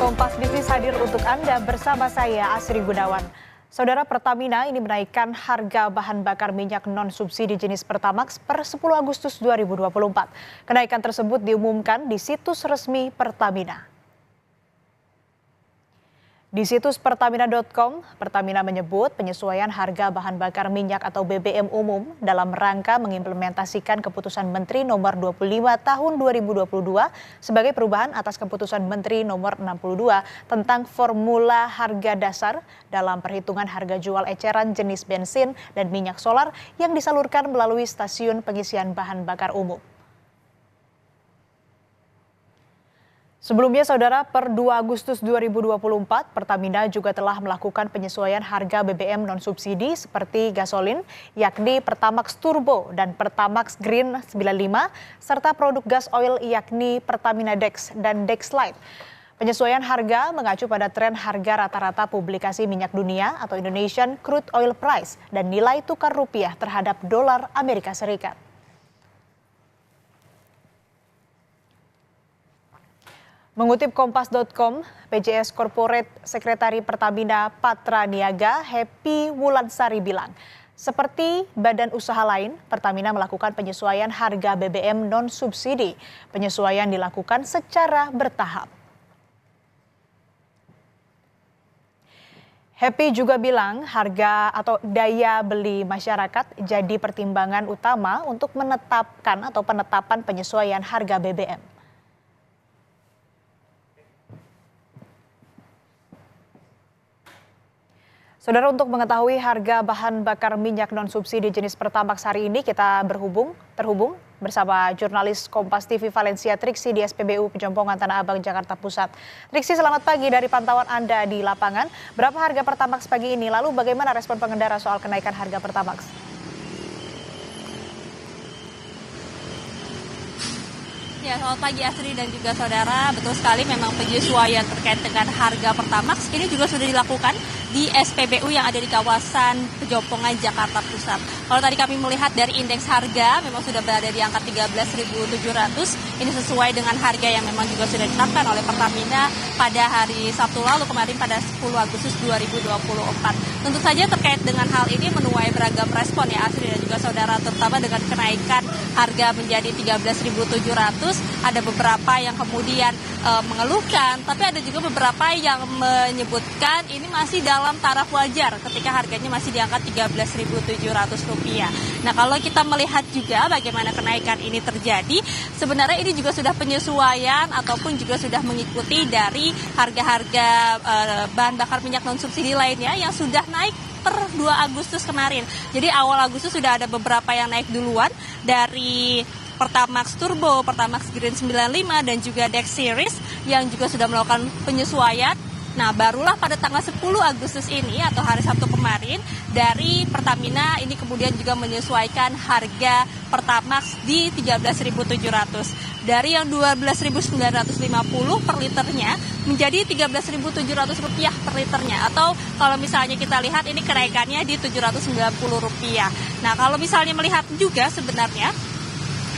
Kompas Bisnis hadir untuk Anda bersama saya Asri Gunawan. Saudara, Pertamina ini menaikkan harga bahan bakar minyak non-subsidi jenis Pertamax per 10 Agustus 2024. Kenaikan tersebut diumumkan di situs resmi Pertamina. Di situs pertamina.com, Pertamina menyebut penyesuaian harga bahan bakar minyak atau BBM umum dalam rangka mengimplementasikan keputusan Menteri nomor 25 tahun 2022 sebagai perubahan atas keputusan Menteri nomor 62 tentang formula harga dasar dalam perhitungan harga jual eceran jenis bensin dan minyak solar yang disalurkan melalui stasiun pengisian bahan bakar umum. Sebelumnya, Saudara, per 2 Agustus 2024, Pertamina juga telah melakukan penyesuaian harga BBM non-subsidi seperti gasolin, yakni Pertamax Turbo dan Pertamax Green 95, serta produk gas oil yakni Pertamina Dex dan Dex Light. Penyesuaian harga mengacu pada tren harga rata-rata publikasi minyak dunia atau Indonesian Crude Oil Price dan nilai tukar rupiah terhadap dolar Amerika Serikat. Mengutip Kompas.com, PJS Corporate Sekretari Pertamina Patra Niaga Happy Wulansari bilang, seperti badan usaha lain, Pertamina melakukan penyesuaian harga BBM non-subsidi. Penyesuaian dilakukan secara bertahap. Happy juga bilang harga atau daya beli masyarakat jadi pertimbangan utama untuk penetapan penyesuaian harga BBM. Saudara, untuk mengetahui harga bahan bakar minyak non-subsidi jenis Pertamax hari ini, kita terhubung bersama jurnalis Kompas TV Valencia Triksi di SPBU Pejompongan Tanah Abang, Jakarta Pusat. Triksi, selamat pagi dari pantauan Anda di lapangan. Berapa harga Pertamax pagi ini? Lalu bagaimana respon pengendara soal kenaikan harga Pertamax? Ya, selamat pagi Asri dan juga saudara. Betul sekali, memang penyesuaian terkait dengan harga Pertamax ini juga sudah dilakukan di SPBU yang ada di kawasan Pejompongan, Jakarta Pusat. Kalau tadi kami melihat dari indeks harga memang sudah berada di angka 13.700. Ini sesuai dengan harga yang memang juga sudah ditetapkan oleh Pertamina pada hari Sabtu lalu kemarin pada 10 Agustus 2024. Tentu saja terkait dengan hal ini menuai beragam respon ya Asri dan juga saudara, terutama dengan kenaikan harga menjadi 13.700. Ada beberapa yang kemudian mengeluhkan, tapi ada juga beberapa yang menyebutkan ini masih dalam taraf wajar ketika harganya masih di angka Rp13.700. Nah, kalau kita melihat juga bagaimana kenaikan ini terjadi, sebenarnya ini juga sudah penyesuaian ataupun juga sudah mengikuti dari harga-harga bahan bakar minyak non-subsidi lainnya yang sudah naik per 2 Agustus kemarin. Jadi awal Agustus sudah ada beberapa yang naik duluan dari Pertamax Turbo, Pertamax Green 95, dan juga Dex Series yang juga sudah melakukan penyesuaian. Nah, barulah pada tanggal 10 Agustus ini atau hari Sabtu kemarin dari Pertamina ini kemudian juga menyesuaikan harga Pertamax di 13.700. Dari yang 12.950 per liternya menjadi Rp13.700 per liternya. Atau kalau misalnya kita lihat ini kenaikannya di Rp790. Nah, kalau misalnya melihat juga sebenarnya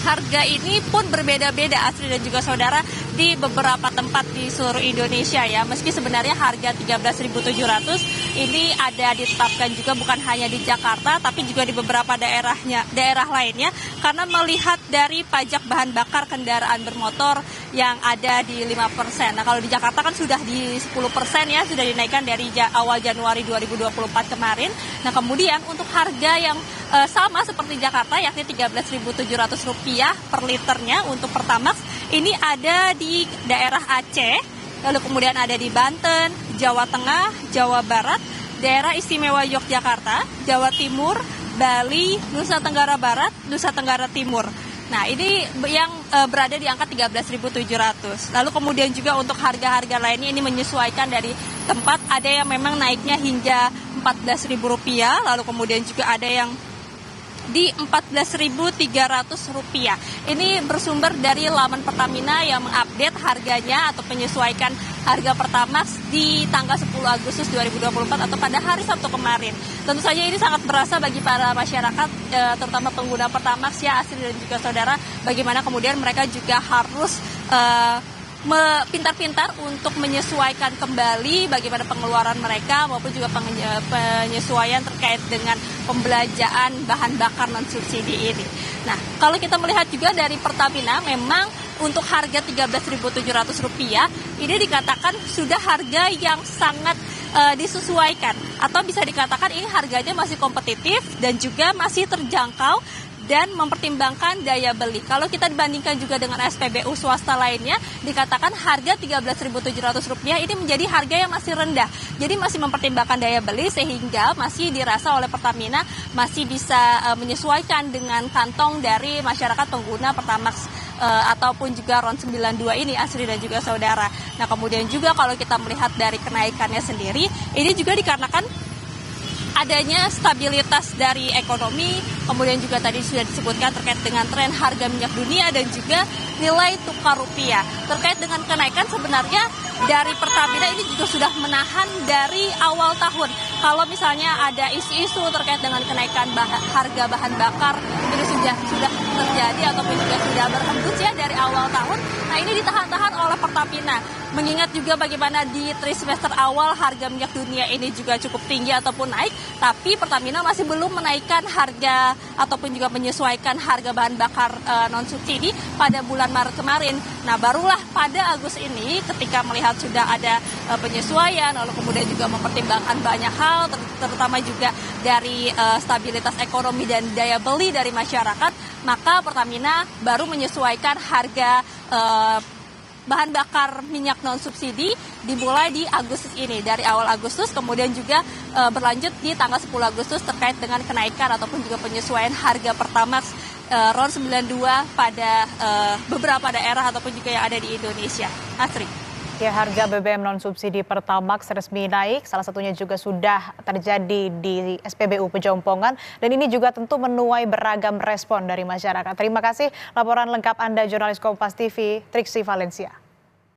harga ini pun berbeda-beda Asri dan juga saudara di beberapa tempat di seluruh Indonesia ya. Meski sebenarnya harga 13.700 ini ada ditetapkan juga bukan hanya di Jakarta tapi juga di beberapa daerah lainnya, karena melihat dari pajak bahan bakar kendaraan bermotor yang ada di 5%. Nah, kalau di Jakarta kan sudah di 10% ya, sudah dinaikkan dari awal Januari 2024 kemarin. Nah, kemudian untuk harga yang sama seperti Jakarta yakni Rp13.700 per liternya untuk Pertamax ini ada di daerah Aceh, lalu kemudian ada di Banten, Jawa Tengah, Jawa Barat, daerah istimewa Yogyakarta, Jawa Timur, Bali, Nusa Tenggara Barat, Nusa Tenggara Timur. Nah, ini yang berada di angka 13.700. Lalu kemudian juga untuk harga-harga lainnya ini menyesuaikan dari tempat, ada yang memang naiknya hingga Rp14.000, lalu kemudian juga ada yang di Rp14.300. Ini bersumber dari laman Pertamina yang mengupdate harganya atau menyesuaikan harga Pertamax di tanggal 10 Agustus 2024 atau pada hari Sabtu kemarin. Tentu saja ini sangat berasa bagi para masyarakat, terutama pengguna Pertamax ya Asri dan juga saudara, bagaimana kemudian mereka juga harus pintar-pintar untuk menyesuaikan kembali bagaimana pengeluaran mereka maupun juga penyesuaian terkait dengan pembelanjaan bahan bakar non-subsidi ini. Nah, kalau kita melihat juga dari Pertamina, memang untuk harga Rp13.700 ini dikatakan sudah harga yang sangat disesuaikan, atau bisa dikatakan ini harganya masih kompetitif dan juga masih terjangkau dan mempertimbangkan daya beli. Kalau kita dibandingkan juga dengan SPBU swasta lainnya, dikatakan harga Rp13.700 ini menjadi harga yang masih rendah. Jadi masih mempertimbangkan daya beli, sehingga masih dirasa oleh Pertamina masih bisa menyesuaikan dengan kantong dari masyarakat pengguna Pertamax ataupun juga RON 92 ini, Asri dan juga saudara. Nah, kemudian juga kalau kita melihat dari kenaikannya sendiri, ini juga dikarenakan adanya stabilitas dari ekonomi, kemudian juga tadi sudah disebutkan terkait dengan tren harga minyak dunia dan juga nilai tukar rupiah. Terkait dengan kenaikan, sebenarnya dari Pertamina ini juga sudah menahan dari awal tahun. Kalau misalnya ada isu-isu terkait dengan kenaikan harga bahan bakar, ini sudah terjadi ataupun juga sudah berhembus ya dari awal tahun. Nah, ini ditahan-tahan oleh Pertamina. Mengingat juga bagaimana di trimester awal harga minyak dunia ini juga cukup tinggi ataupun naik, tapi Pertamina masih belum menaikkan harga ataupun juga menyesuaikan harga bahan bakar non-subsidi pada bulan Maret kemarin. Nah, barulah pada Agustus ini ketika melihat sudah ada penyesuaian, lalu kemudian juga mempertimbangkan banyak hal, terutama juga dari stabilitas ekonomi dan daya beli dari masyarakat, maka Pertamina baru menyesuaikan harga bahan bakar minyak non-subsidi dimulai di Agustus ini, dari awal Agustus, kemudian juga berlanjut di tanggal 10 Agustus terkait dengan kenaikan ataupun juga penyesuaian harga Pertamax RON 92 pada beberapa daerah ataupun juga yang ada di Indonesia. Asri. Ya, harga BBM non-subsidi Pertamax resmi naik, salah satunya juga sudah terjadi di SPBU Pejompongan, dan ini juga tentu menuai beragam respon dari masyarakat. Terima kasih laporan lengkap Anda, jurnalis Kompas TV, Triksi Valencia.